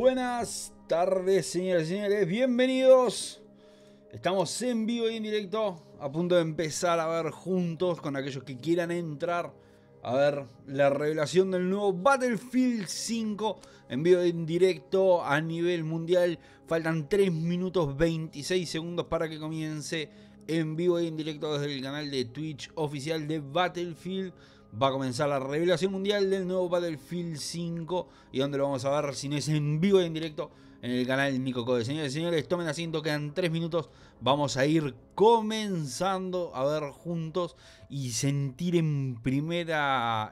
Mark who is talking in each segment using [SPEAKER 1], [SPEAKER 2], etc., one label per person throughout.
[SPEAKER 1] Buenas tardes, señoras y señores, bienvenidos. Estamos en vivo y en directo, a punto de empezar a ver juntos con aquellos que quieran entrar a ver la revelación del nuevo Battlefield 5 en vivo y en directo a nivel mundial. Faltan 3 minutos 26 segundos para que comience en vivo y en directo desde el canal de Twitch oficial de Battlefield. Va a comenzar la revelación mundial del nuevo Battlefield 5 y donde lo vamos a ver, si no es en vivo y en directo, en el canal Nico. Señores y señores, tomen asiento, quedan 3 minutos. Vamos a ir comenzando a ver juntos y sentir en primera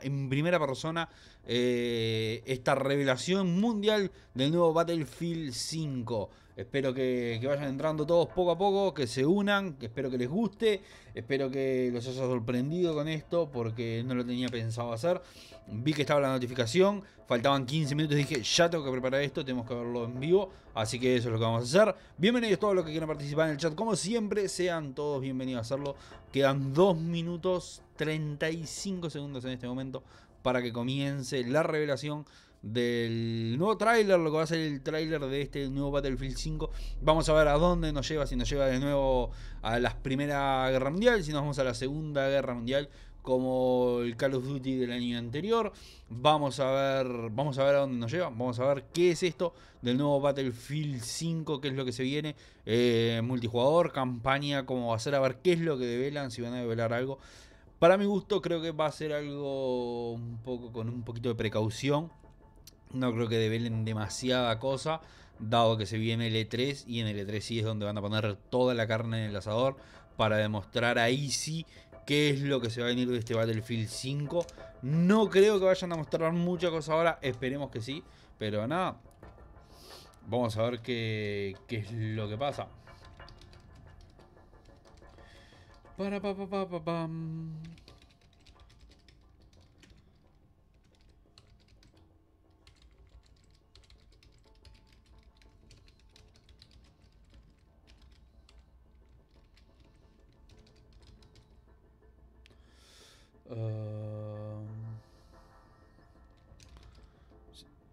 [SPEAKER 1] persona esta revelación mundial del nuevo Battlefield 5. Espero que vayan entrando todos poco a poco, que se unan, espero que les guste, espero que los haya sorprendido con esto porque no lo tenía pensado hacer. Vi que estaba la notificación, faltaban 15 minutos y dije, ya tengo que preparar esto, tenemos que verlo en vivo, así que eso es lo que vamos a hacer. Bienvenidos todos los que quieran participar en el chat, como siempre, sean todos bienvenidos a hacerlo. Quedan 2 minutos 35 segundos en este momento para que comience la revelación del nuevo tráiler, lo que va a ser el tráiler de este nuevo Battlefield 5. Vamos a ver a dónde nos lleva, si nos lleva de nuevo a la Primera Guerra Mundial, si nos vamos a la Segunda Guerra Mundial como el Call of Duty del año anterior. Vamos a ver a dónde nos lleva, vamos a ver qué es esto del nuevo Battlefield 5, qué es lo que se viene, multijugador, campaña, cómo va a ser, a ver qué es lo que develan, si van a develar algo. Para mi gusto creo que va a ser algo un poco con un poquito de precaución. No creo que develen demasiada cosa, dado que se viene el E3 y en el E3 sí es donde van a poner toda la carne en el asador para demostrar ahí sí qué es lo que se va a venir de este Battlefield 5. No creo que vayan a mostrar mucha cosa ahora, esperemos que sí, pero nada, vamos a ver qué es lo que pasa.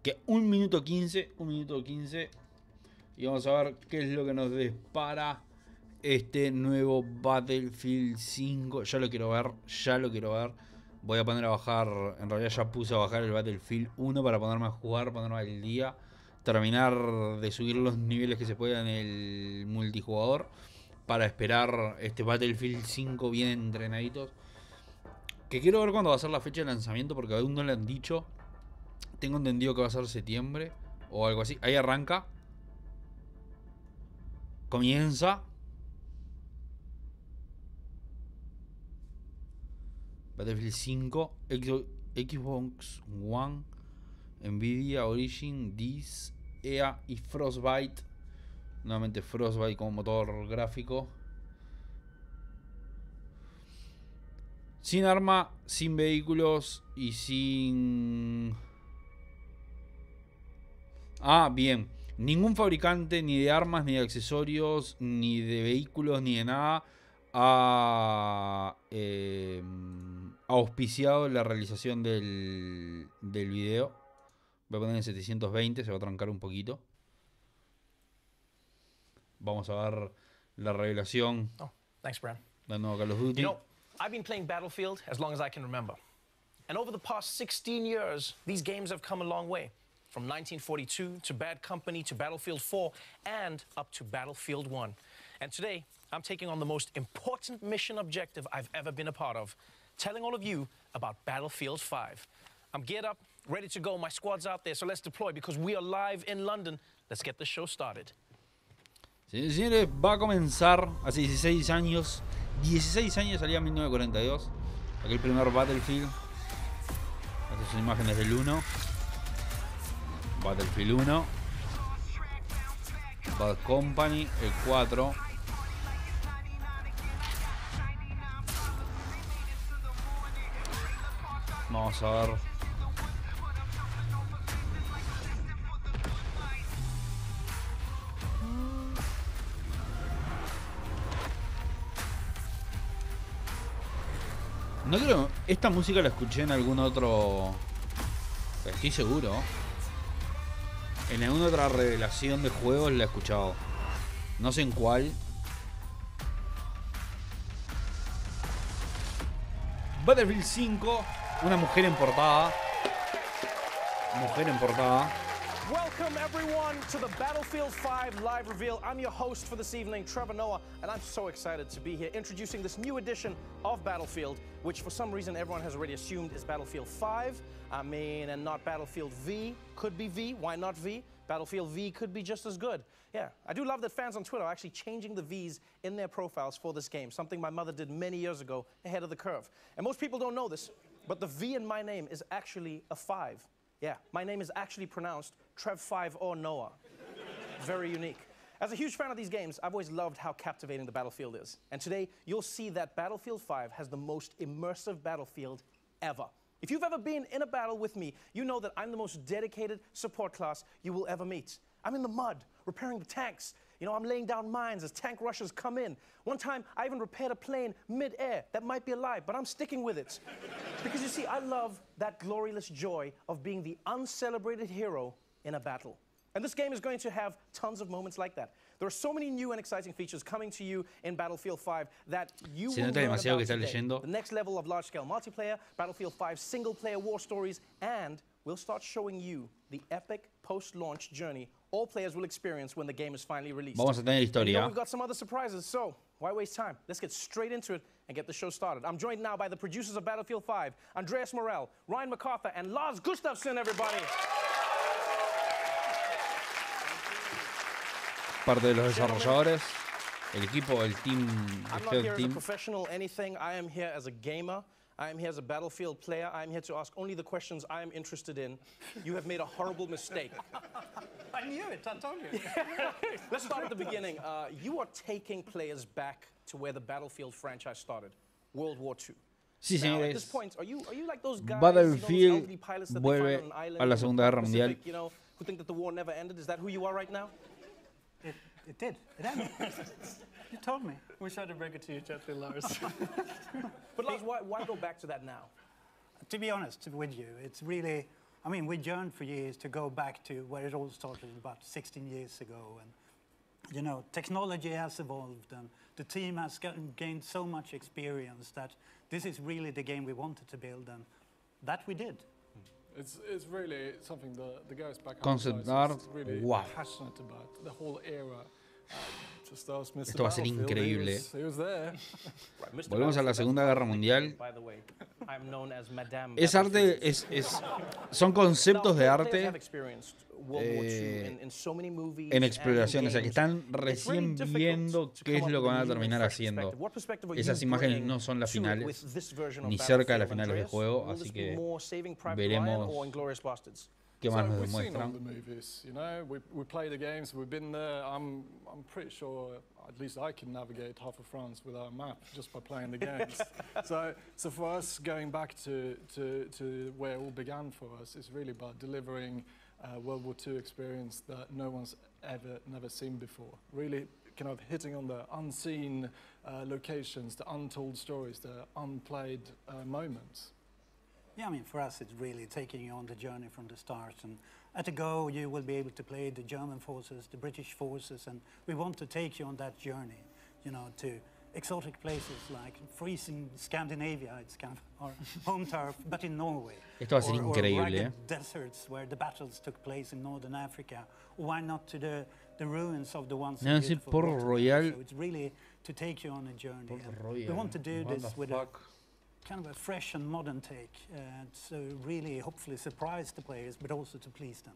[SPEAKER 1] Que 1 minuto 15 y vamos a ver qué es lo que nos depara este nuevo Battlefield 5. Ya lo quiero ver. Voy a poner a bajar, en realidad ya puse a bajar el Battlefield 1 para ponerme a jugar, ponerme al día, terminar de subir los niveles que se puedan en el multijugador para esperar este Battlefield 5 bien entrenaditos. Que quiero ver cuándo va a ser la fecha de lanzamiento porque aún no le han dicho. Tengo entendido que va a ser septiembre o algo así. Ahí arranca. Comienza. Battlefield 5. Xbox One. Nvidia, Origin, Disk, EA y Frostbite. Nuevamente Frostbite como motor gráfico. Sin arma, sin vehículos y sin... Ah, bien. Ningún fabricante ni de armas, ni de accesorios, ni de vehículos, ni de nada ha auspiciado la realización del video. Voy a poner en 720, se va a trancar un poquito. Vamos a ver la revelación.
[SPEAKER 2] Oh, thanks, Brad.
[SPEAKER 1] Del nuevo Call of Duty.
[SPEAKER 2] You know, I've been playing Battlefield as long as I can remember. And over the past 16 years, these games have come a long way. From 1942 to Bad Company to Battlefield 4 and up to Battlefield 1. And today, I'm taking on the most important mission objective I've ever been a part of, telling all of you about Battlefield 5. I'm geared up, ready to go. My squad's out there, so let's deploy because we are live in London. Let's get the show started.
[SPEAKER 1] Sí, señores, va a comenzar hace 16 años. 16 años salía en 1942. Aquel primer Battlefield. Estas son imágenes del 1. Battlefield 1. Bad Company, el 4. Vamos a ver. No creo, esta música la escuché en algún otro. Estoy seguro. En alguna otra revelación de juegos la he escuchado. No sé en cuál. Battlefield 5, una mujer en portada. Mujer en portada.
[SPEAKER 2] Welcome everyone to the Battlefield 5 live reveal. I'm your host for this evening, Trevor Noah, and I'm so excited to be here introducing this new edition of Battlefield, which for some reason everyone has already assumed is Battlefield 5. I mean, and not Battlefield V. Could be V, why not V? Battlefield V could be just as good. Yeah, I do love that fans on Twitter are actually changing the V's in their profiles for this game, something my mother did many years ago, ahead of the curve. And most people don't know this, but the V in my name is actually a 5. Yeah, my name is actually pronounced Trev5 or Noah. Very unique. As a huge fan of these games, I've always loved how captivating the Battlefield is. And today, you'll see that Battlefield 5 has the most immersive battlefield ever. If you've ever been in a battle with me, you know that I'm the most dedicated support class you will ever meet. I'm in the mud, repairing the tanks. You know, I'm laying down mines as tank rushers come in. One time, I even repaired a plane mid-air that might be alive, but I'm sticking with it. Because you see, I love that glorious joy of being the uncelebrated hero in a battle. And this game is going to have tons of moments like that. There are so many new and exciting features coming to you in Battlefield 5 that you will learn about today. The next level of large-scale multiplayer, Battlefield 5 single-player war stories, and we'll start showing you the epic post-launch journey all players will experience when the game is finally released.
[SPEAKER 1] Vamos a tener historia.
[SPEAKER 2] You know, we've got some other surprises, so why waste time? Let's get straight into it and get the show started. I'm joined now by the producers of Battlefield 5, Andreas Morell, Ryan MacArthur, and Lars Gustafsson, everybody.
[SPEAKER 1] Parte de los desarrolladores, el equipo, el team,
[SPEAKER 2] I'm not here as a professional anything. I am here as a gamer. I am here as a Battlefield player. I am here to ask only the questions I am interested in. You have made a horrible mistake.
[SPEAKER 3] I knew it, I told you.
[SPEAKER 2] Let's start at the beginning. You are taking players back to where the Battlefield franchise started, World War II.
[SPEAKER 1] Sí,
[SPEAKER 2] Now, at
[SPEAKER 1] señores.
[SPEAKER 2] this point, are you like those guys,
[SPEAKER 1] Battlefield
[SPEAKER 2] elderly pilots that
[SPEAKER 1] vuelve
[SPEAKER 2] they find on an island
[SPEAKER 1] a la
[SPEAKER 2] in the
[SPEAKER 1] Segunda Guerra Mundial.
[SPEAKER 2] Pacific, you know, who think that the war never ended? Is that who you are right now?
[SPEAKER 3] It did. It ended. You told me.
[SPEAKER 4] We tried to break it to you gently, Lars.
[SPEAKER 2] But Lars, why go back to that now?
[SPEAKER 3] To be honest with you, it's really, I mean, we yearned for years to go back to where it all started about 16 years ago. And, you know, technology has evolved and the team has gained so much experience that this is really the game we wanted to build, and that we did.
[SPEAKER 4] It's really something the guys back
[SPEAKER 1] Concept
[SPEAKER 4] home
[SPEAKER 1] art,
[SPEAKER 4] is really
[SPEAKER 1] wow.
[SPEAKER 4] passionate about. The whole era. Just ask Mr.
[SPEAKER 1] Esto va a ser
[SPEAKER 4] Battlefield,
[SPEAKER 1] increíble.
[SPEAKER 4] He was there.
[SPEAKER 2] Right,
[SPEAKER 1] Volvemos a la Segunda Guerra Mundial.
[SPEAKER 2] By the way, I'm known as Madame
[SPEAKER 1] Es arte, son conceptos de arte en exploración, o sea que están recién viendo qué es lo que van a terminar haciendo. Esas imágenes no son las finales, ni cerca de las finales del juego, así que veremos qué más nos demuestran.
[SPEAKER 4] You know, we play the games, we've been there. I'm pretty sure at least I can navigate half of France without a map just by playing the games. So for us, going back to where it all began for us is really about delivering World War II experience that no one's never seen before. Really kind of hitting on the unseen locations, the untold stories, the unplayed moments.
[SPEAKER 3] Yeah, I mean, for us, it's really taking you on the journey from the start. And at a go, you will be able to play the German forces, the British forces, and we want to take you on that journey, you know, to exotic places like freezing Scandinavia, it's kind of our home turf, but in Norway.
[SPEAKER 1] Esto va a ser increíble,
[SPEAKER 3] or rugged deserts where the battles took place in northern Africa. Or why not to the ruins of the once beautiful
[SPEAKER 1] Port Royal.
[SPEAKER 3] So it's really to take you on a journey. We want to do this with a kind of a fresh and modern take, so really hopefully surprise the players, but also to please them.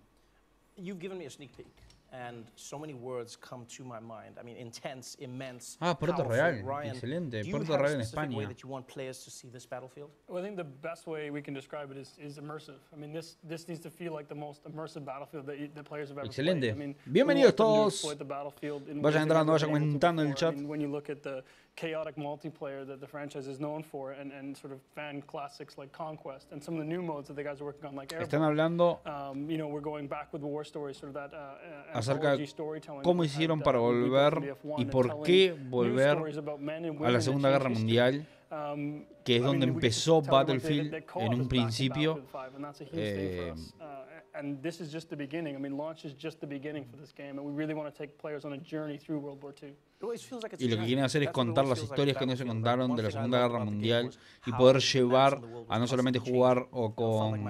[SPEAKER 2] You've given me a sneak peek, and so many words come to my mind. I mean, intense, immense,
[SPEAKER 1] Puerto
[SPEAKER 2] powerful.
[SPEAKER 1] Real,
[SPEAKER 2] Ryan,
[SPEAKER 1] excelente.
[SPEAKER 2] do you
[SPEAKER 1] Puerto
[SPEAKER 2] have
[SPEAKER 1] Real
[SPEAKER 2] a
[SPEAKER 1] en
[SPEAKER 2] specific way
[SPEAKER 1] España.
[SPEAKER 2] that you want players to see this battlefield?
[SPEAKER 4] Well, I think the best way we can describe it is immersive. I mean, this needs to feel like the most immersive battlefield that players have ever
[SPEAKER 1] Excelente.
[SPEAKER 4] played. I mean,
[SPEAKER 1] Bienvenidos todos.
[SPEAKER 4] Vayan
[SPEAKER 1] entrando, vayan comentando en el chat.
[SPEAKER 4] I mean, when you look at the chaotic multiplayer that the franchise is known for, and sort of fan classics like Conquest, and some of the new modes that the guys are working on, like
[SPEAKER 1] Están
[SPEAKER 4] Airborne.
[SPEAKER 1] hablando
[SPEAKER 4] You know, we're going back with war stories, sort of that
[SPEAKER 1] acerca
[SPEAKER 4] anthology
[SPEAKER 1] de
[SPEAKER 4] storytelling.
[SPEAKER 1] cómo hicieron para volver y por qué volver a la Segunda Guerra Mundial, que es donde empezó Battlefield en un principio.
[SPEAKER 5] And this is just the beginning. I mean, launch is just the beginning for this game, and we really want to take players on a journey through World War II.
[SPEAKER 1] Y lo que quieren hacer es contar las historias que no se contaron de la Segunda Guerra Mundial y poder llevar a no solamente jugar o con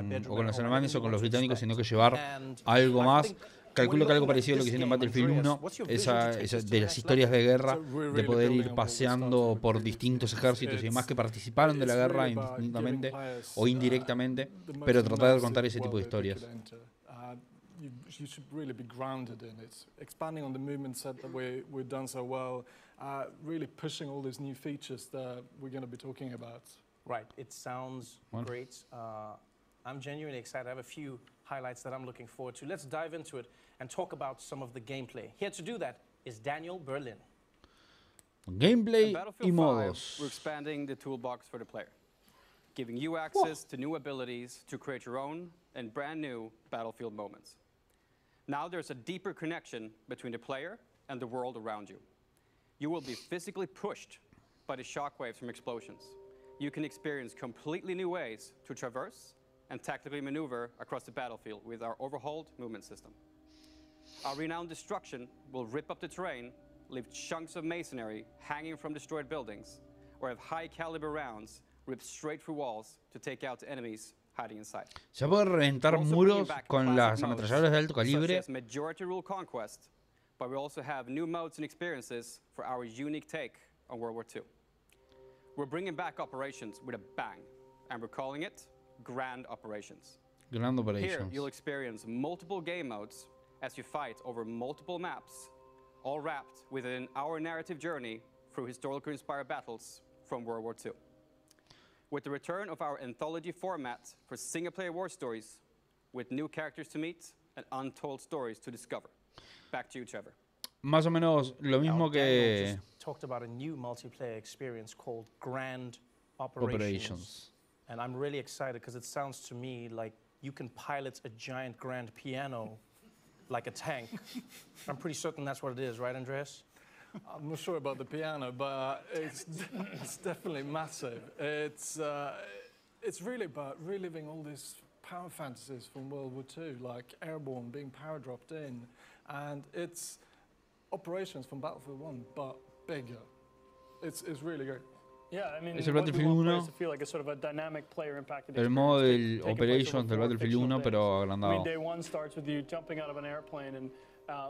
[SPEAKER 1] los alemanes o con los británicos, sino que llevar algo más. Calculo que algo parecido a lo que hicieron en Battlefield 1, esa de las historias de guerra, de poder ir paseando por distintos ejércitos y demás que participaron de la guerra indistintamente o indirectamente, pero tratar de contar ese tipo de historias.
[SPEAKER 4] You should really be grounded in it. Expanding on the movement set that we've done so well, really pushing all these new features that we're going to be talking about.
[SPEAKER 2] Right, it sounds great. I'm genuinely excited. I have a few highlights that I'm looking forward to. Let's dive into it and talk about some of the gameplay. Here to do that is Daniel Berlin.
[SPEAKER 1] Gameplay y modos.
[SPEAKER 6] We're expanding the toolbox for the player, giving you access to new abilities to create your own and brand new Battlefield moments. Now there's a deeper connection between the player and the world around you. You will be physically pushed by the shockwaves from explosions. You can experience completely new ways to traverse and tactically maneuver across the battlefield with our overhauled movement system. Our renowned destruction will rip up the terrain, leave chunks of masonry hanging from destroyed buildings, or have high-caliber rounds ripped straight through walls to take out the enemies hiding inside.
[SPEAKER 1] Se puede reventar muros con las ametralladoras de alto calibre.
[SPEAKER 6] Majority rule conquest, but we also have new modes and experiences for our unique take on World War II. We're bringing back operations with a bang, and we're calling it Grand Operations.
[SPEAKER 1] Grand
[SPEAKER 6] Here,
[SPEAKER 1] Operations.
[SPEAKER 6] you'll experience multiple game modes as you fight over multiple maps, all wrapped within our narrative journey through historically inspired battles from World War II. With the return of our anthology format for single-player war stories, with new characters to meet and untold stories to discover. Back to you, Trevor.
[SPEAKER 1] Más o menos lo mismo que
[SPEAKER 2] Talked about a new multiplayer experience called Grand Operations. And I'm really excited because it sounds to me like you can pilot a giant grand piano like a tank. I'm pretty certain that's what it is, right, Andreas?
[SPEAKER 4] I'm not sure about the piano, but it's definitely massive. It's really about reliving all these power fantasies from World War II, like Airborne being power dropped in, and it's operations from Battlefield 1, but bigger. It's really great.
[SPEAKER 5] Yeah, I mean,
[SPEAKER 1] Es el
[SPEAKER 5] what we
[SPEAKER 1] Battlefield
[SPEAKER 5] want
[SPEAKER 1] 1,
[SPEAKER 5] players to feel like a sort of a dynamic player impacted
[SPEAKER 1] el modo
[SPEAKER 5] experience.
[SPEAKER 1] del
[SPEAKER 5] Take place
[SPEAKER 1] Operations
[SPEAKER 5] over
[SPEAKER 1] del
[SPEAKER 5] 4
[SPEAKER 1] Battlefield
[SPEAKER 5] fictional
[SPEAKER 1] 1, pero
[SPEAKER 5] days. I mean,
[SPEAKER 1] agrandado.
[SPEAKER 5] day one starts with you jumping out of an airplane and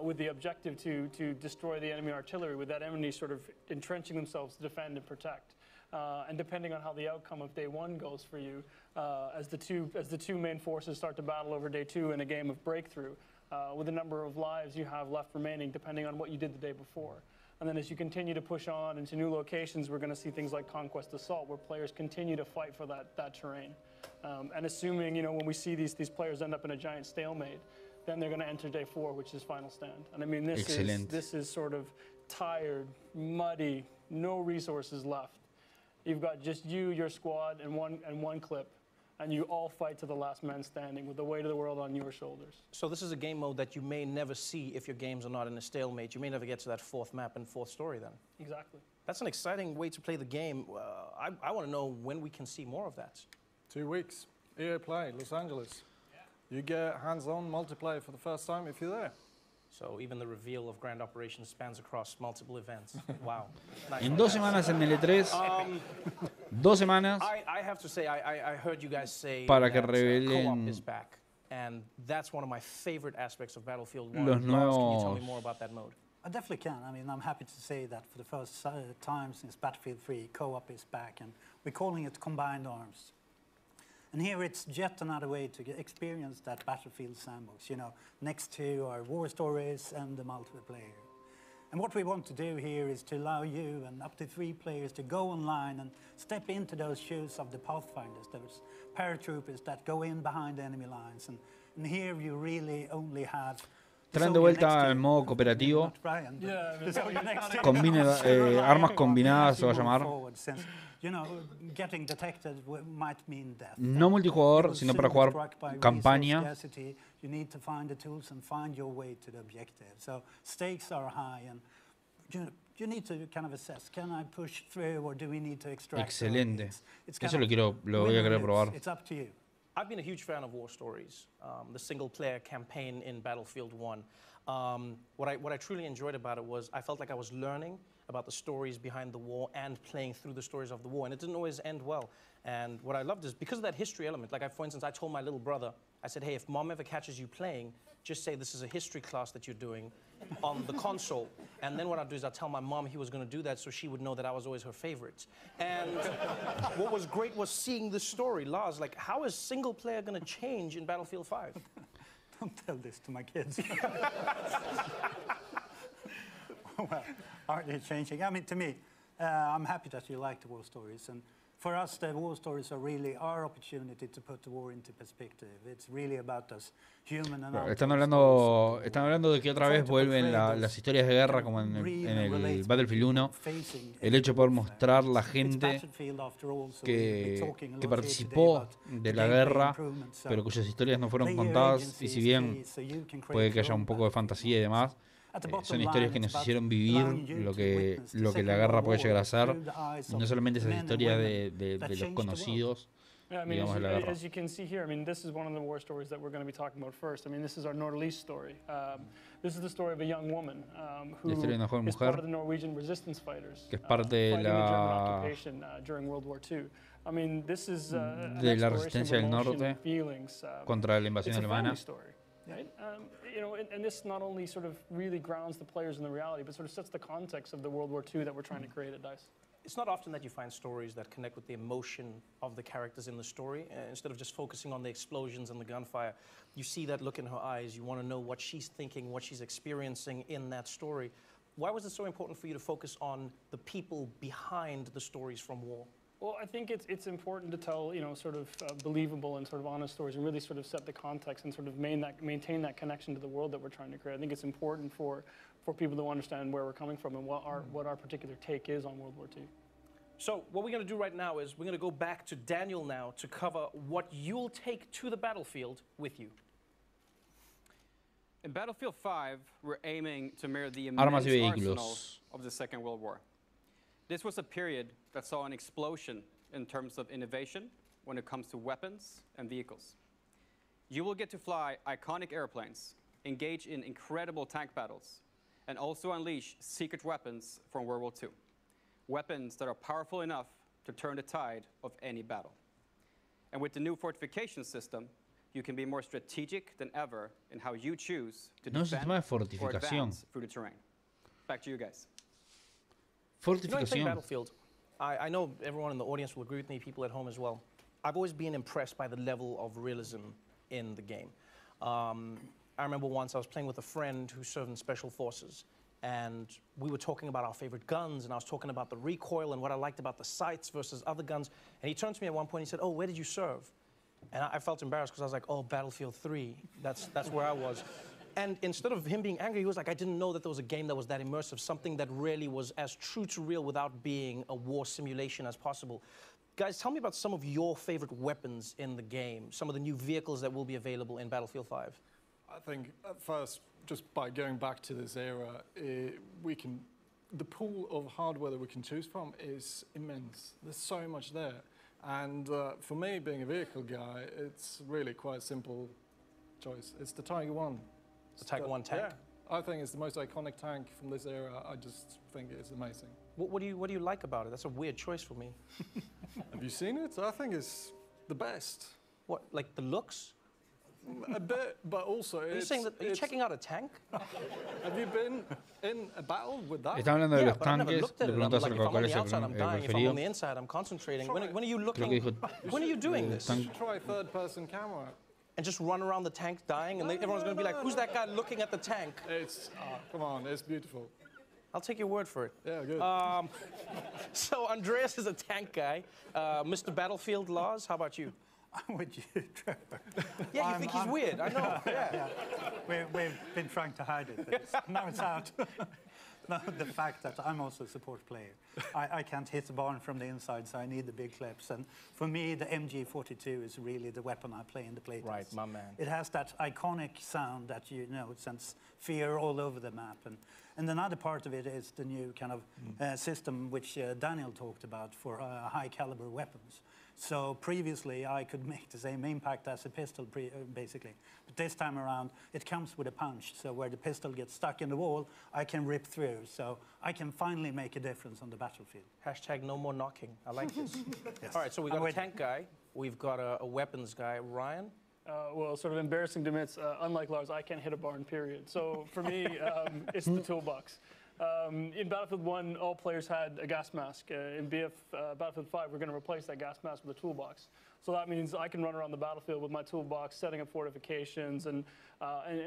[SPEAKER 5] with the objective to destroy the enemy artillery, with that enemy sort of entrenching themselves to defend and protect. And depending on how the outcome of day one goes for you, as the two main forces start to battle over day two in a game of breakthrough, with the number of lives you have left remaining depending on what you did the day before. And then as you continue to push on into new locations, we're going to see things like Conquest Assault, where players continue to fight for that terrain. And assuming, you know, when we see these players end up in a giant stalemate, then they're going to enter day 4, which is Final Stand. And I mean, this is sort of tired, muddy, no resources left. You've got just you, your squad, and one clip, and you all fight to the last man standing with the weight of the world on your shoulders.
[SPEAKER 2] So this is a game mode that you may never see if your games are not in a stalemate. You may never get to that 4th map and 4th story then.
[SPEAKER 5] Exactly.
[SPEAKER 2] That's an exciting way to play the game. I want to know when we can see more of that.
[SPEAKER 4] 2 weeks. EA Play, Los Angeles. You get hands-on multiplayer for the first time if you're there.
[SPEAKER 2] So even the reveal of Grand Operations spans across multiple events. Wow. Nice.
[SPEAKER 1] En 2 semanas en el E3, 2 semanas
[SPEAKER 2] I have to say, I heard you guys say
[SPEAKER 1] para que
[SPEAKER 2] that
[SPEAKER 1] revelen
[SPEAKER 2] co-op is back. And that's one of my favorite aspects of Battlefield 1.
[SPEAKER 1] los
[SPEAKER 2] Lars, can you tell
[SPEAKER 1] nuevos.
[SPEAKER 2] me more about that mode?
[SPEAKER 3] I definitely can. I mean, I'm happy to say that for the first time since Battlefield 3, co-op is back, and we're calling it Combined Arms. And here it's yet another way to experience that Battlefield sandbox, you know, next to our war stories and the multiplayer. And what we want to do here is to allow you and up to 3 players to go online and step into those shoes of the Pathfinders, those paratroopers that go in behind enemy lines. And here you really only have...
[SPEAKER 1] Traen de vuelta al modo cooperativo. Armas combinadas se va a llamar. No multijugador, sino para jugar campaña. Excelente. Eso lo voy a querer probar.
[SPEAKER 2] I've been a huge fan of war stories, the single-player campaign in Battlefield 1. What I truly enjoyed about it was I felt like I was learning about the stories behind the war and playing through the stories of the war, and it didn't always end well. And what I loved is because of that history element, like for instance, I told my little brother, I said, hey, if mom ever catches you playing, just say this is a history class that you're doing on the console. And then what I'd do is I'd tell my mom he was going to do that so she would know that I was always her favorite. And what was great was seeing this story. Lars, like, how is single player going to change in Battlefield 5?
[SPEAKER 3] Don't tell this to my kids. Well, are they changing? I mean, to me, I'm happy that you like the war stories. And for us, the war stories are really our opportunity to put the war into perspective. It's really about us, human and
[SPEAKER 1] Están hablando de que otra vez vuelven las historias de guerra como en el Battlefield 1. El hecho de poder mostrar la gente que participó de la guerra, pero cuyas historias no fueron contadas. Y si bien puede que haya un poco de fantasía y demás, son historias que nos hicieron vivir lo que la guerra puede llegar a ser. Y no solamente esas historias de los conocidos.
[SPEAKER 5] Yeah, I mean, as you can see here, I mean, this is one of the war stories that we're going to be talking about first. I mean, this is our Nordlys story. This is the story of a young woman who is part of the Norwegian resistance fighters fighting the German occupation during World War II. I mean, this is
[SPEAKER 1] de la resistencia del norte contra la invasión alemana.
[SPEAKER 5] Right? You know, and this not only sort of really grounds the players in the reality, but sort of sets the context of the World War II that we're trying to create at DICE.
[SPEAKER 2] It's not often that you find stories that connect with the emotion of the characters in the story. Instead of just focusing on the explosions and the gunfire, you see that look in her eyes. You want to know what she's thinking, what she's experiencing in that story. Why was it so important for you to focus on the people behind the stories from war?
[SPEAKER 5] Well, I think it's important to tell, you know, sort of believable and sort of honest stories and really sort of set the context and sort of maintain that connection to the world that we're trying to create. I think it's important for people to understand where we're coming from and what our particular take is on World War II.
[SPEAKER 2] So what we're going to do right now is we're going to go back to Daniel now to cover what you'll take to the battlefield with you.
[SPEAKER 6] In Battlefield 5, we're aiming to mirror the immense arsenal of the Second World War. This was a period that saw an explosion in terms of innovation when it comes to weapons and vehicles. You will get to fly iconic airplanes, engage in incredible tank battles, and also unleash secret weapons from World War II. Weapons that are powerful enough to turn the tide of any battle. And with the new fortification system, you can be more strategic than ever in how you choose to defend or advance through the terrain. Back to you guys.
[SPEAKER 2] Fortificación. Battlefield, I know everyone in the audience will agree with me, people at home as well. I've always been impressed by the level of realism in the game. I remember once I was playing with a friend who served in Special Forces, and we were talking about our favorite guns, and I was talking about the recoil and what I liked about the sights versus other guns. And he turned to me at one point and he said, "Oh, where did you serve?" And I felt embarrassed because I was like, "Oh, Battlefield 3, that's where I was." And instead of him being angry, he was like, I didn't know that there was a game that was that immersive, something that really was as true to real without being a war simulation as possible. Guys, tell me about some of your favorite weapons in the game, some of the new vehicles that will be available in Battlefield 5.
[SPEAKER 4] I think at first, just by going back to this era, the pool of hardware that we can choose from is immense. There's so much there. And for me, being a vehicle guy, it's really quite a simple choice. It's the Tiger 1.
[SPEAKER 2] The Tiger 1 tank?
[SPEAKER 4] Yeah, I think it's the most iconic tank from this era. I just think it's amazing.
[SPEAKER 2] What do you like about it? That's a weird choice for me.
[SPEAKER 4] Have you seen it? I think it's the best.
[SPEAKER 2] What, like the looks?
[SPEAKER 4] A bit, but also
[SPEAKER 2] are you checking out a tank?
[SPEAKER 4] Have you been in a battle with that?
[SPEAKER 1] Está hablando de los tanques. Le preguntó
[SPEAKER 2] acerca de cuál es el preferido. If I'm on the inside, I'm concentrating. When are you looking? When are you doing this?
[SPEAKER 4] You should try third-person camera.
[SPEAKER 2] And just run around the tank dying, and everyone's going to be like, who's that guy looking at the tank?
[SPEAKER 4] Come on, it's beautiful.
[SPEAKER 2] I'll take your word for it.
[SPEAKER 4] Yeah, good.
[SPEAKER 2] So Andreas is a tank guy. Mr. Battlefield, Lars, how about you?
[SPEAKER 3] I'm with you, Trevor.
[SPEAKER 2] Yeah, you think he's weird, I know. Yeah.
[SPEAKER 3] We've been trying to hide it, but now it's out. No, the fact that I'm also a support player. I can't hit the barn from the inside, so I need the big clips. And for me, the MG42 is really the weapon I play in the playtest.
[SPEAKER 2] Right, my man.
[SPEAKER 3] It has that iconic sound that, it sends fear all over the map. And another part of it is the new kind of system which Daniel talked about for high-caliber weapons. So previously, I could make the same impact as a pistol, basically. But this time around, it comes with a punch. So where the pistol gets stuck in the wall, I can rip through. So I can finally make a difference on the battlefield.
[SPEAKER 2] Hashtag no more knocking. I like this.
[SPEAKER 3] Yes.
[SPEAKER 2] All right, so we've got a tank guy. We've got a weapons guy. Ryan?
[SPEAKER 5] Well, sort of embarrassing to admit, unlike Lars, I can't hit a barn, period. So for me, it's the toolbox. In Battlefield 1, all players had a gas mask. In Battlefield 5, we're going to replace that gas mask with a toolbox. So that means I can run around the battlefield with my toolbox, setting up fortifications, and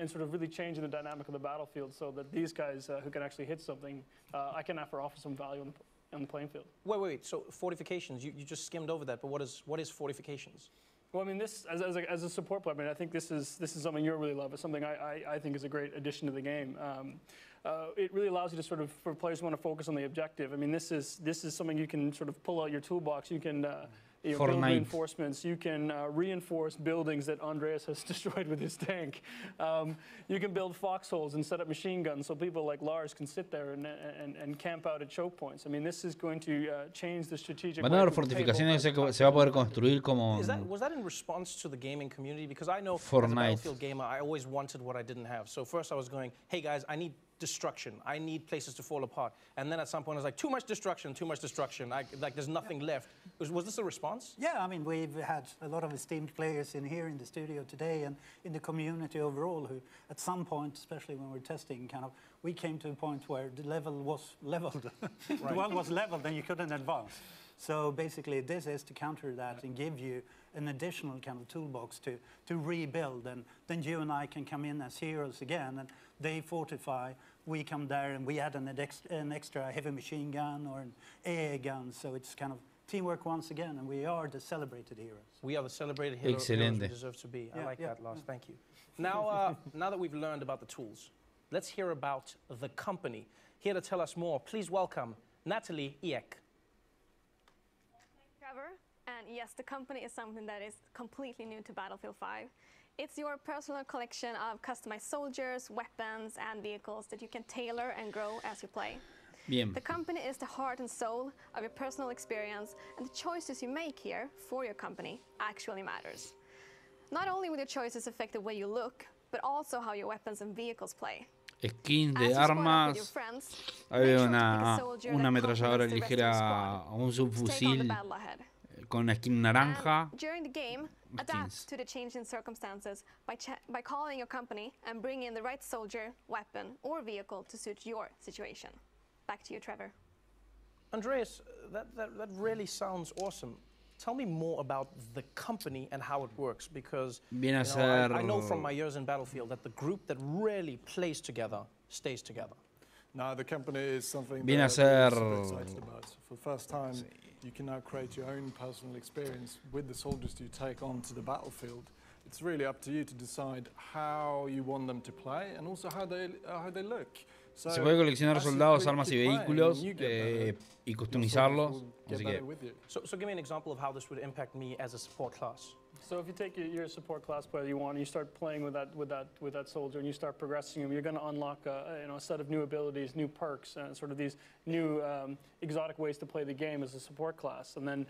[SPEAKER 5] sort of really changing the dynamic of the battlefield so that these guys who can actually hit something, I can offer some value on the playing field.
[SPEAKER 2] Wait. So fortifications, you just skimmed over that, but what is fortifications?
[SPEAKER 5] Well, I mean, this as a support player, I mean, I think this is something you really love. It's something I think is a great addition to the game. It really allows you to sort of, for players who want to focus on the objective. I mean, this is something you can sort of pull out your toolbox. You can build reinforcements. You can reinforce buildings that Andreas has destroyed with his tank. You can build foxholes and set up machine guns so people like Lars can sit there and camp out at choke points. I mean, this is going to change the strategic.
[SPEAKER 1] Van a haber fortificaciones que se va a poder construir como.
[SPEAKER 2] Was that in response to the gaming community? Because I know as a Battlefield gamer, I always wanted what I didn't have. So first I was going, hey guys, I need destruction. I need places to fall apart. And then at some point I was like, too much destruction. Like there's nothing left. Was this a response?
[SPEAKER 3] Yeah, I mean, we've had a lot of esteemed players in here in the studio today and in the community overall who at some point, especially when we're testing, we came to a point where the level was leveled. The world was leveled and you couldn't advance. So basically this is to counter that and give you an additional kind of toolbox to rebuild. And then you and I can come in as heroes again and they fortify. We come there and we add an extra heavy machine gun or an AA gun. So it's kind of teamwork once again, and we are the celebrated heroes.
[SPEAKER 2] We are the celebrated heroes we deserve to be. I like that, Lars. Thank you. Now, now that we've learned about the tools, let's hear about the company. Here to tell us more, please welcome Natalie Eek.
[SPEAKER 7] Trevor, and yes, the company is something that is completely new to Battlefield 5. It's your personal collection of customized soldiers, weapons, and vehicles that you can tailor and grow as you play.
[SPEAKER 1] Bien.
[SPEAKER 7] The company is the heart and soul of your personal experience, and the choices you make here for your company actually matters. Not only will your choices affect the way you look, but also how your weapons and vehicles play.
[SPEAKER 1] Skins de armas. Hay una ametralladora ligera, un subfusil con una skin naranja.
[SPEAKER 7] During the game, adapt to the changing circumstances by calling your company and bring in the right soldier, weapon, or vehicle to suit your situation. Back to you, Trevor.
[SPEAKER 2] Andreas, that really sounds awesome. Tell me more about the company and how it works, because I know from my years in Battlefield that the group that really plays together stays together.
[SPEAKER 4] No, the company is something
[SPEAKER 1] Viene a
[SPEAKER 4] that we're
[SPEAKER 1] ser
[SPEAKER 4] super excited about. For the first time, you can now create your own personal experience with the soldiers you take onto the battlefield. It's really up to you to decide how you want them to play and also how they look.
[SPEAKER 1] Se puede coleccionar soldados, armas y vehículos y customizarlos. Así que.
[SPEAKER 2] So give me an example of how this would impact me as a support class.
[SPEAKER 5] So if you take your support class player you start playing with that soldier and you start progressing him, you're going to unlock a set of new abilities, new perks, and sort of these new exotic ways to play the game as a support class, and then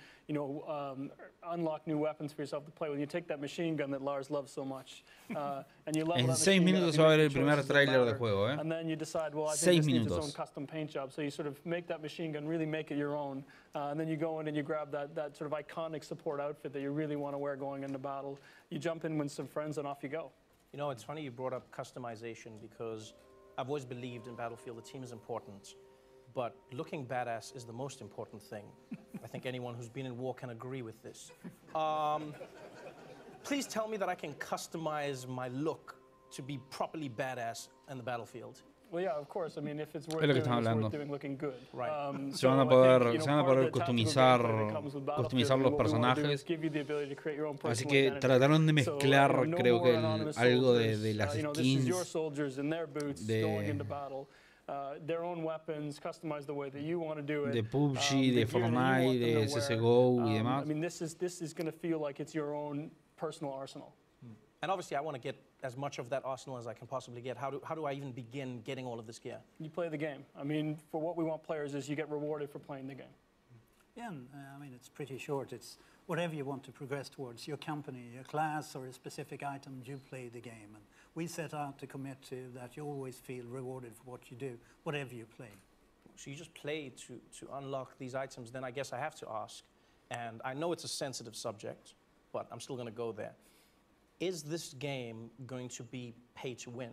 [SPEAKER 5] unlock new weapons for yourself to play with. You take that machine gun that Lars loves so much, and you level
[SPEAKER 1] En
[SPEAKER 5] that
[SPEAKER 1] 6 minutos va a ver el primer tráiler de juego,
[SPEAKER 5] and then you decide, well, I think this needs its own custom paint job. So you sort of make that machine gun, really make it your own, and then you go in and you grab that sort of iconic support outfit that you really want to wear going into battle. You jump in with some friends and off you go.
[SPEAKER 2] You know, it's funny you brought up customization, because I've always believed in Battlefield the team is important, but looking badass is the most important thing. I think anyone who's been in war can agree with this. Please tell me that I can customize my look to be properly badass in the battlefield.
[SPEAKER 5] Well, yeah, of course. I mean, if it's worth doing, it's worth doing looking good.
[SPEAKER 2] Right.
[SPEAKER 1] Se van a poder customizar los personajes. Así que trataron de mezclar, creo que algo de las skins de PUBG, de Fortnite, de CSGO y demás.
[SPEAKER 5] I mean, this is going to feel like it's your own personal arsenal.
[SPEAKER 2] And obviously, I want to get as much of that arsenal as I can possibly get. How do I even begin getting all of this gear?
[SPEAKER 5] You play the game. I mean, for what we want players is you get rewarded for playing the game.
[SPEAKER 3] Yeah, and, I mean, it's pretty short. It's whatever you want to progress towards, your company, your class, or a specific item, you play the game. And we set out to commit to that you always feel rewarded for what you do, whatever you play.
[SPEAKER 2] So you just play to unlock these items. Then I guess I have to ask, and I know it's a sensitive subject, but I'm still going to go there. Is this game going to be pay to win?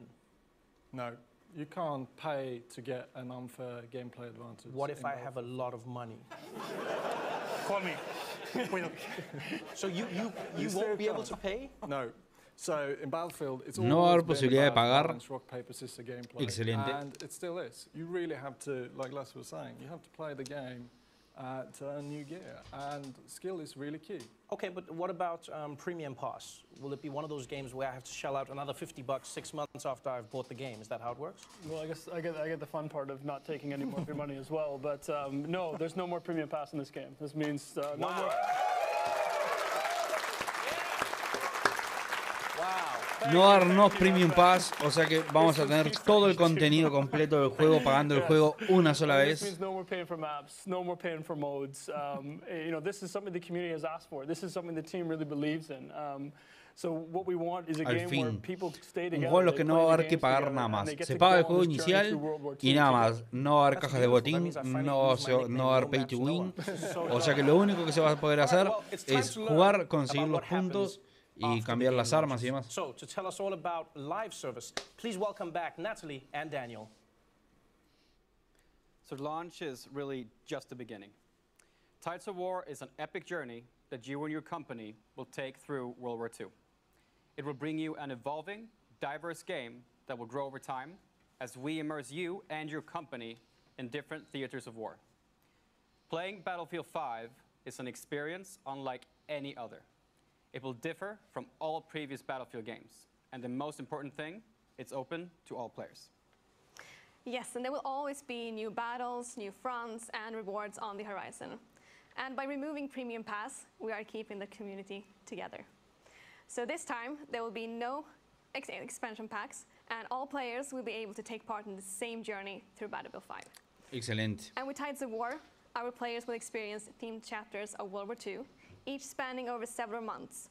[SPEAKER 4] No, you can't pay to get an unfair gameplay advantage.
[SPEAKER 2] What if I have a lot of money?
[SPEAKER 3] Call me.
[SPEAKER 2] So you won't be able to pay?
[SPEAKER 4] No. So in Battlefield, it's
[SPEAKER 1] No
[SPEAKER 4] always
[SPEAKER 1] haber
[SPEAKER 4] been
[SPEAKER 1] posibilidad de
[SPEAKER 4] about
[SPEAKER 1] pagar.
[SPEAKER 4] balanced rock, paper, scissors gameplay.
[SPEAKER 1] Excelente.
[SPEAKER 4] And it still is. You really have to, like Les was saying, you have to play the game to earn new gear. And skill is really key.
[SPEAKER 2] Okay, but what about Premium Pass? Will it be one of those games where I have to shell out another $50 6 months after I've bought the game? Is that how it works?
[SPEAKER 5] Well, I guess I get the fun part of not taking any more of your money as well. But no, there's no more premium pass in this game. This means no more.
[SPEAKER 1] No darnos Premium Pass, o sea que vamos a tener todo el contenido completo del juego pagando el juego una sola
[SPEAKER 5] This
[SPEAKER 1] vez.
[SPEAKER 5] means no more paying for maps, no more paying for modes. You know, this is something the community has asked for. This is something the team really believes in. So what we want is a
[SPEAKER 1] Al
[SPEAKER 5] game where
[SPEAKER 1] fin,
[SPEAKER 5] people stay
[SPEAKER 1] un
[SPEAKER 5] together.
[SPEAKER 1] juego en los
[SPEAKER 5] they
[SPEAKER 1] que no
[SPEAKER 5] play
[SPEAKER 1] va a
[SPEAKER 5] the
[SPEAKER 1] haber que
[SPEAKER 5] games
[SPEAKER 1] pagar
[SPEAKER 5] together,
[SPEAKER 1] nada
[SPEAKER 5] and
[SPEAKER 1] más.
[SPEAKER 5] they get
[SPEAKER 1] Se
[SPEAKER 5] to
[SPEAKER 1] paga
[SPEAKER 5] go
[SPEAKER 1] el
[SPEAKER 5] on
[SPEAKER 1] juego
[SPEAKER 5] this journey
[SPEAKER 1] inicial
[SPEAKER 5] through World War
[SPEAKER 1] y
[SPEAKER 5] II
[SPEAKER 1] nada
[SPEAKER 5] together.
[SPEAKER 1] más. No va a haber
[SPEAKER 2] That's
[SPEAKER 1] cajas de
[SPEAKER 2] beautiful. That
[SPEAKER 1] botín,
[SPEAKER 2] means I finally
[SPEAKER 1] no,
[SPEAKER 2] use my nickname,
[SPEAKER 1] no va a haber
[SPEAKER 2] No
[SPEAKER 1] pay to
[SPEAKER 2] Maps, No
[SPEAKER 1] win.
[SPEAKER 2] One.
[SPEAKER 1] O sea que lo único que se va a poder hacer
[SPEAKER 2] Well, it's time
[SPEAKER 1] es
[SPEAKER 2] to learn
[SPEAKER 1] jugar, conseguir
[SPEAKER 2] about
[SPEAKER 1] los
[SPEAKER 2] what happens
[SPEAKER 1] puntos y
[SPEAKER 2] after
[SPEAKER 1] cambiar
[SPEAKER 2] the
[SPEAKER 1] las
[SPEAKER 2] game
[SPEAKER 1] armas y
[SPEAKER 2] launches.
[SPEAKER 1] demás.
[SPEAKER 2] So, to tell us all about live service, please welcome back Natalie and Daniel.
[SPEAKER 6] So launch is really just the beginning. Tides of War is an epic journey that you and your company will take through World War II. It will bring you an evolving, diverse game that will grow over time as we immerse you and your company in different theaters of war. Playing Battlefield 5 is an experience unlike any other. It will differ from all previous Battlefield games. And the most important thing, it's open to all players.
[SPEAKER 7] Yes, and there will always be new battles, new fronts, and rewards on the horizon. And by removing Premium Pass, we are keeping the community together. So this time, there will be no expansion packs, and all players will be able to take part in the same journey through Battlefield 5.
[SPEAKER 1] Excelente.
[SPEAKER 7] And with Tides of War, our players will experience themed chapters of World War II, each spanning over several months.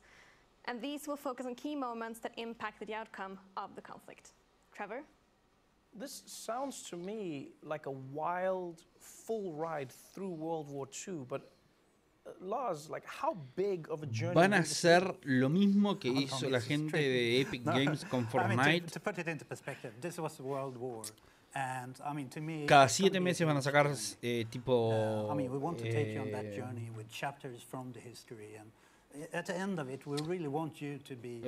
[SPEAKER 7] And these will focus on key moments that impacted the outcome of the conflict. Trevor?
[SPEAKER 2] This sounds to me like a wild, full ride through World War II, but Lars, like, how big of a journey
[SPEAKER 1] Van
[SPEAKER 2] will
[SPEAKER 1] a
[SPEAKER 2] this
[SPEAKER 1] hacer lo mismo que hizo la
[SPEAKER 3] this is
[SPEAKER 1] gente
[SPEAKER 3] tricky.
[SPEAKER 1] de Epic Games con
[SPEAKER 3] I mean,
[SPEAKER 1] Fortnite.
[SPEAKER 3] to put it into perspective, this was a world war. And, I mean, to me,
[SPEAKER 1] Cada
[SPEAKER 3] it's gonna
[SPEAKER 1] 7
[SPEAKER 3] be a
[SPEAKER 1] meses van a
[SPEAKER 3] huge
[SPEAKER 1] sacar
[SPEAKER 3] journey.
[SPEAKER 1] tipo...
[SPEAKER 3] I mean, we want to take you on that journey with chapters from the history. And at the end of it, we really want you to be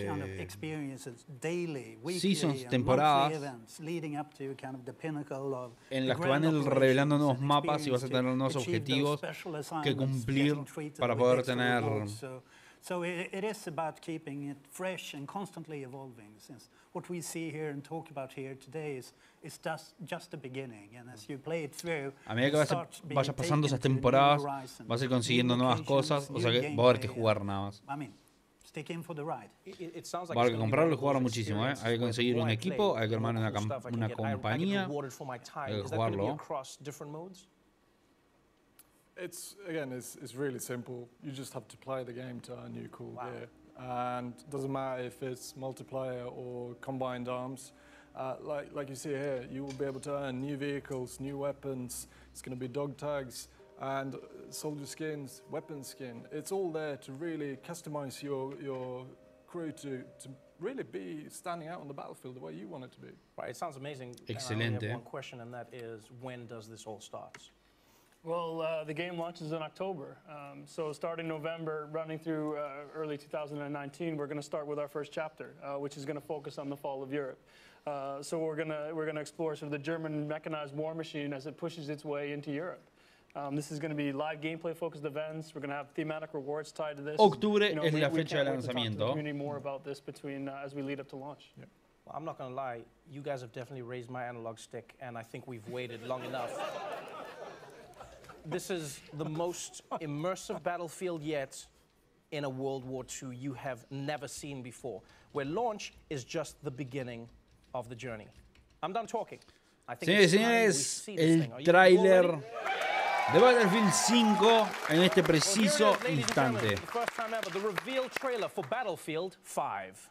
[SPEAKER 3] kind of experiences daily, weekly,
[SPEAKER 1] seasons,
[SPEAKER 3] and
[SPEAKER 1] temporadas,
[SPEAKER 3] monthly events leading up to kind of the pinnacle of
[SPEAKER 1] en
[SPEAKER 3] the
[SPEAKER 1] las que
[SPEAKER 3] grand
[SPEAKER 1] van a ir
[SPEAKER 3] operations
[SPEAKER 1] revelando nuevos
[SPEAKER 3] and
[SPEAKER 1] mapas y vas a
[SPEAKER 3] experience
[SPEAKER 1] tener
[SPEAKER 3] to
[SPEAKER 1] nuevos
[SPEAKER 3] achieve those
[SPEAKER 1] objetivos
[SPEAKER 3] special
[SPEAKER 1] que
[SPEAKER 3] assignments,
[SPEAKER 1] cumplir
[SPEAKER 3] getting treated
[SPEAKER 1] para
[SPEAKER 3] with
[SPEAKER 1] poder
[SPEAKER 3] extra
[SPEAKER 1] tener...
[SPEAKER 3] rewards. So it is about keeping it fresh and constantly evolving, since what we see here and talk about here today is just the beginning. And as you play it through,
[SPEAKER 1] A medida que
[SPEAKER 3] you start being
[SPEAKER 1] vayas pasando esas
[SPEAKER 3] taken to new
[SPEAKER 1] temporadas,
[SPEAKER 3] horizons,
[SPEAKER 1] vas a ir
[SPEAKER 3] new
[SPEAKER 1] consiguiendo nuevas
[SPEAKER 3] locations,
[SPEAKER 1] cosas, o
[SPEAKER 3] new
[SPEAKER 1] sea que va a haber que
[SPEAKER 3] gameplay,
[SPEAKER 1] jugar nada más.
[SPEAKER 3] I mean, stick in for the ride.
[SPEAKER 2] It sounds like
[SPEAKER 1] Va a haber
[SPEAKER 2] it's
[SPEAKER 1] que
[SPEAKER 2] gonna be
[SPEAKER 1] comprarlo y
[SPEAKER 2] one of
[SPEAKER 1] jugarlo
[SPEAKER 2] those
[SPEAKER 1] muchísimo, ¿eh?
[SPEAKER 2] experiences
[SPEAKER 1] Hay que
[SPEAKER 2] where
[SPEAKER 1] conseguir
[SPEAKER 2] the
[SPEAKER 1] un
[SPEAKER 2] more I
[SPEAKER 1] equipo,
[SPEAKER 2] play,
[SPEAKER 1] hay que
[SPEAKER 2] the more
[SPEAKER 1] armar
[SPEAKER 2] cool stuff I can
[SPEAKER 1] una
[SPEAKER 2] get. I get
[SPEAKER 1] compañía.
[SPEAKER 2] rewarded for my time.
[SPEAKER 1] Hay que
[SPEAKER 2] Is that going to be
[SPEAKER 1] jugarlo.
[SPEAKER 2] across different modes?
[SPEAKER 4] It's really simple. You just have to play the game to earn new cool gear. And it doesn't matter if it's multiplayer or combined arms. Like you see here, you will be able to earn new vehicles, new weapons. It's going to be dog tags and soldier skins, weapon skin. It's all there to really customize your crew to really be standing out on the battlefield the way you want it to be.
[SPEAKER 2] Right, it sounds amazing. And I only
[SPEAKER 1] Excelente.
[SPEAKER 2] have one question, and that is, when does this all start?
[SPEAKER 5] Well, the game launches in October. So starting November, running through early 2019, we're going to start with our first chapter, which is going to focus on the fall of Europe. So we're going to explore sort of the German mechanized war machine as it pushes its way into Europe. This is going to be live gameplay-focused events. We're going to have thematic rewards tied to this.
[SPEAKER 1] Octubre es
[SPEAKER 5] we
[SPEAKER 1] la fecha de
[SPEAKER 5] can't wait to talk to the
[SPEAKER 1] lanzamiento.
[SPEAKER 5] community more about this between as we lead up to launch.
[SPEAKER 4] Yeah.
[SPEAKER 2] Well, I'm not going to lie. You guys have definitely raised my analog stick, and I think we've waited long enough. This is the most immersive battlefield yet in a World War II you have never seen before, where launch is just the beginning of the journey. I'm done talking. I think
[SPEAKER 1] Señores y
[SPEAKER 2] it's time we
[SPEAKER 1] señores,
[SPEAKER 2] see this
[SPEAKER 1] el
[SPEAKER 2] thing. Are you all
[SPEAKER 1] tráiler
[SPEAKER 2] ready?
[SPEAKER 1] de Battlefield 5 en este preciso
[SPEAKER 2] Well, here it is, ladies and
[SPEAKER 1] instante.
[SPEAKER 2] gentlemen, the first time ever, the reveal trailer for Battlefield 5.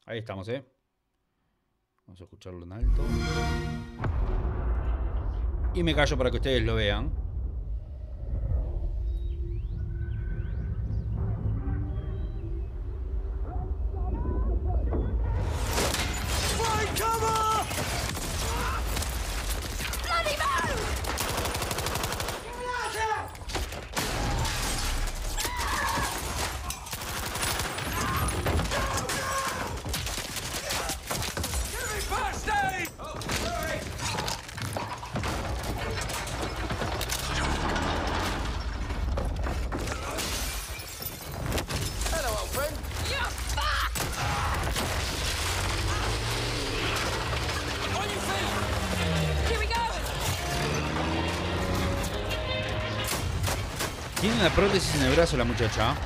[SPEAKER 1] Ahí estamos, Vamos a escucharlo en alto. Y me callo para que ustedes lo vean. Tiene una prótesis en el brazo la muchacha.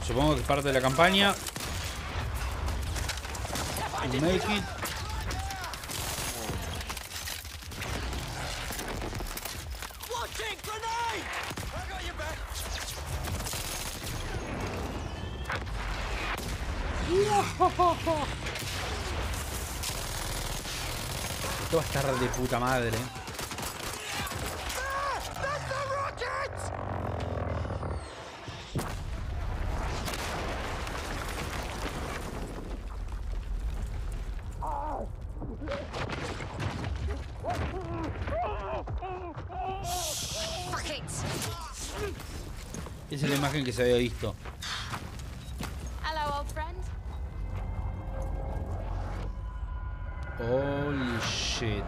[SPEAKER 1] Supongo que es parte de la campaña. Make it. Esto va a estar de puta madre. Esa es la imagen que se había visto.
[SPEAKER 8] Hello, old friend.
[SPEAKER 1] Holy shit.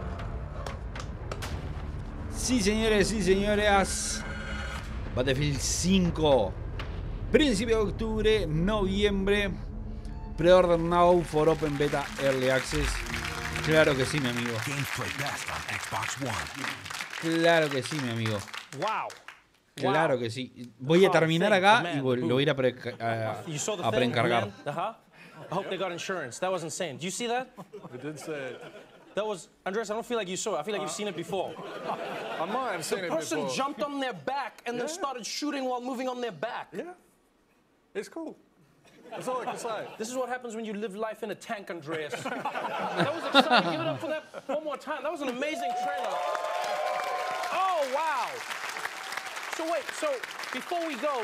[SPEAKER 1] Sí, señores y señoras. Battlefield 5. Principio de octubre, noviembre. Pre-order now for Open Beta Early Access. Claro que sí, mi amigo. Claro que sí, mi amigo.
[SPEAKER 2] Wow.
[SPEAKER 1] Claro que sí. Voy a terminar acá y lo voy a ir a preencargar.
[SPEAKER 2] I hope they got insurance. That was insane. Do you see that?
[SPEAKER 4] We did say it.
[SPEAKER 2] That was, Andres, I don't feel like you saw it. I feel like you've seen it before.
[SPEAKER 4] I might have seen it
[SPEAKER 2] The person
[SPEAKER 4] before.
[SPEAKER 2] jumped on their back and then started shooting while moving on their back.
[SPEAKER 4] Yeah. It's cool. That's all I can say.
[SPEAKER 2] This is what happens when you live life in a tank, Andreas. That was exciting. Give it up for that one more time. That was an amazing trailer. Oh, wow. So wait, so before we go,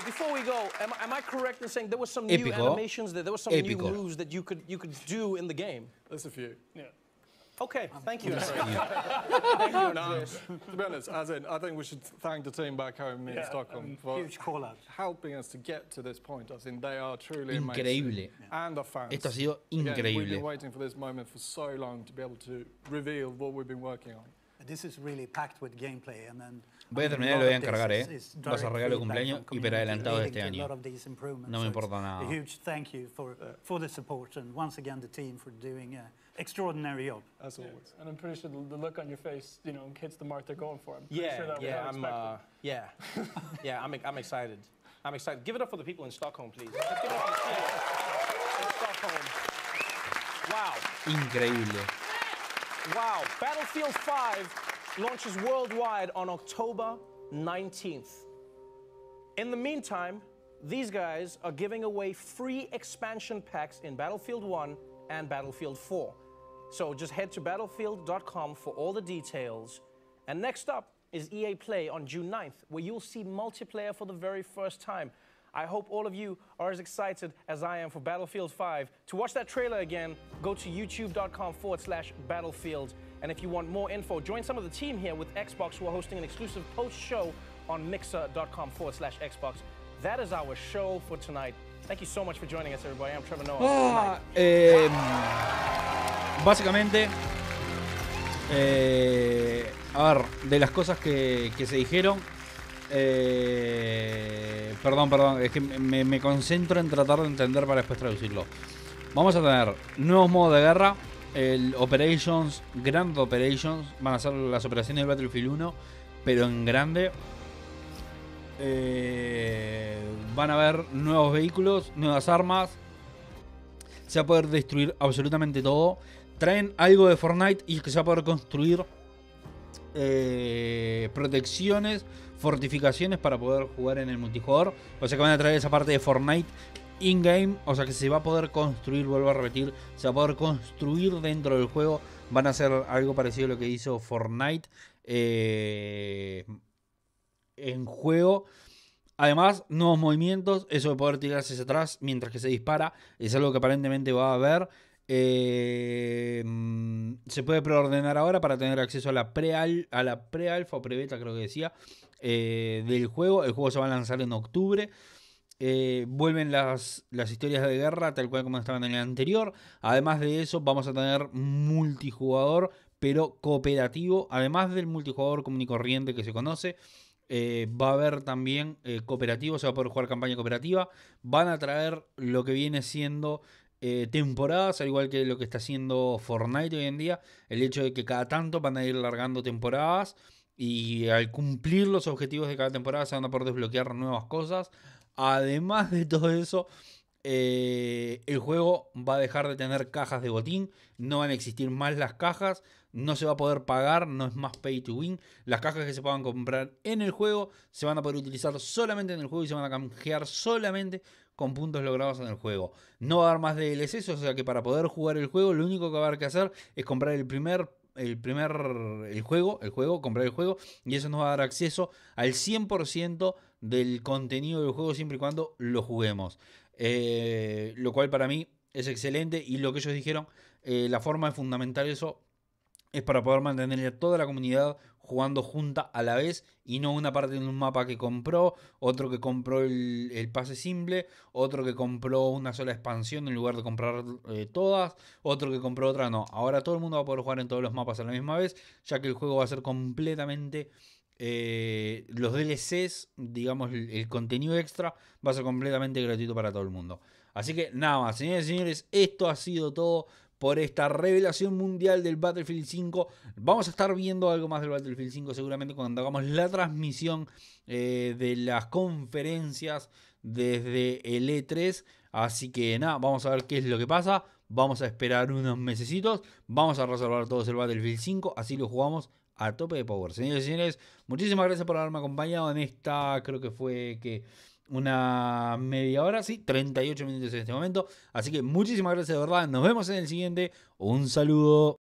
[SPEAKER 2] am I correct in saying there was some new animations, there was some new moves that you could do in the game?
[SPEAKER 4] There's a few.
[SPEAKER 5] Yeah.
[SPEAKER 2] Okay, thank you.
[SPEAKER 4] Thank you, Andres. To be honest, as in, I think we should thank the team back home in Stockholm for
[SPEAKER 3] Huge call out.
[SPEAKER 4] helping us to get to this point. I think they are truly
[SPEAKER 1] Increíble.
[SPEAKER 4] amazing. And the fans.
[SPEAKER 1] Esto ha sido
[SPEAKER 4] Again, we've
[SPEAKER 1] increíble.
[SPEAKER 4] been waiting for this moment for so long to be able to reveal what we've been working on.
[SPEAKER 3] This is really packed with gameplay, and then
[SPEAKER 1] Voy a terminar y lo voy a encargar, Va a ser regalo de cumpleaños y per adelantado de este año. No me importa nada.
[SPEAKER 3] A huge thank you for the support, and once again the team for doing an extraordinary job.
[SPEAKER 4] As always.
[SPEAKER 5] And I'm pretty sure the look on your face, you know, hits the mark they're going for. I'm pretty
[SPEAKER 2] Yeah,
[SPEAKER 5] sure that
[SPEAKER 2] yeah,
[SPEAKER 5] was unexpected.
[SPEAKER 2] yeah, I'm excited. I'm excited. Give it up for the people in Stockholm, please. Let's give it up for the people in Stockholm. Wow.
[SPEAKER 1] Increíble.
[SPEAKER 2] Wow. Battlefield 5 launches worldwide on October 19th. In the meantime, these guys are giving away free expansion packs in Battlefield 1 and Battlefield 4. So just head to battlefield.com for all the details. And next up is EA Play on June 9th, where you'll see multiplayer for the very first time. I hope all of you are as excited as I am for Battlefield 5. To watch that trailer again, go to youtube.com/battlefield. And if you want more info, join some of the team here with Xbox, who are hosting an exclusive post-show on mixer.com/Xbox. That is our show for tonight. Thank you so much for joining us, everybody. I'm Trevor Noah.
[SPEAKER 1] Básicamente, a ver, de las cosas que se dijeron, Perdón, es que me concentro en tratar de entender para después traducirlo. Vamos a tener nuevos modos de guerra. El Operations, Grand Operations. Van a ser las operaciones del Battlefield 1, pero en grande. Van a haber nuevos vehículos, nuevas armas. Se va a poder destruir absolutamente todo. Traen algo de Fortnite y es que se va a poder construir protecciones, fortificaciones para poder jugar en el multijugador. O sea que van a traer esa parte de Fortnite in-game. O sea que se va a poder construir, vuelvo a repetir, se va a poder construir dentro del juego. Van a hacer algo parecido a lo que hizo Fortnite en juego. Además, nuevos movimientos, eso de poder tirarse hacia atrás mientras que se dispara, es algo que aparentemente va a haber. Se puede preordenar ahora para tener acceso a la pre-alfa o pre-beta, creo que decía, del juego. El juego se va a lanzar en octubre. Vuelven las historias de guerra tal cual como estaban en el anterior. Además de eso, vamos a tener multijugador, pero cooperativo. Además del multijugador común y corriente que se conoce, va a haber también cooperativo. Se va a poder jugar campaña cooperativa. Van a traer lo que viene siendo temporadas, al igual que lo que está haciendo Fortnite hoy en día. El hecho de que cada tanto van a ir largando temporadas, y al cumplir los objetivos de cada temporada se van a poder desbloquear nuevas cosas. Además de todo eso, el juego va a dejar de tener cajas de botín. No van a existir más las cajas. No se va a poder pagar, no es más pay to win. Las cajas que se puedan comprar en el juego se van a poder utilizar solamente en el juego y se van a canjear solamente con puntos logrados en el juego. No va a haber más DLCs, o sea que para poder jugar el juego lo único que va a haber que hacer es comprar el juego, comprar el juego, y eso nos va a dar acceso al 100% del contenido del juego siempre y cuando lo juguemos. Lo cual para mí es excelente, y lo que ellos dijeron, la forma de fundamentar eso es para poder mantener a toda la comunidad jugando junta a la vez, y no una parte de un mapa que compró, otro que compró el pase simple, otro que compró una sola expansión en lugar de comprar todas, otro que compró otra. No, ahora todo el mundo va a poder jugar en todos los mapas a la misma vez, ya que el juego va a ser completamente... los DLCs, digamos, el contenido extra va a ser completamente gratuito para todo el mundo. Así que nada más, señores y señores, esto ha sido todo por esta revelación mundial del Battlefield 5. Vamos a estar viendo algo más del Battlefield 5 seguramente cuando hagamos la transmisión de las conferencias desde el E3. Así que nada, vamos a ver qué es lo que pasa. Vamos a esperar unos mesecitos. Vamos a resolver todos el Battlefield 5. Así lo jugamos a tope de power. Señores y señores, muchísimas gracias por haberme acompañado en esta, creo que fue una media hora, sí, 38 minutos en este momento. Así que muchísimas gracias de verdad. Nos vemos en el siguiente. Un saludo.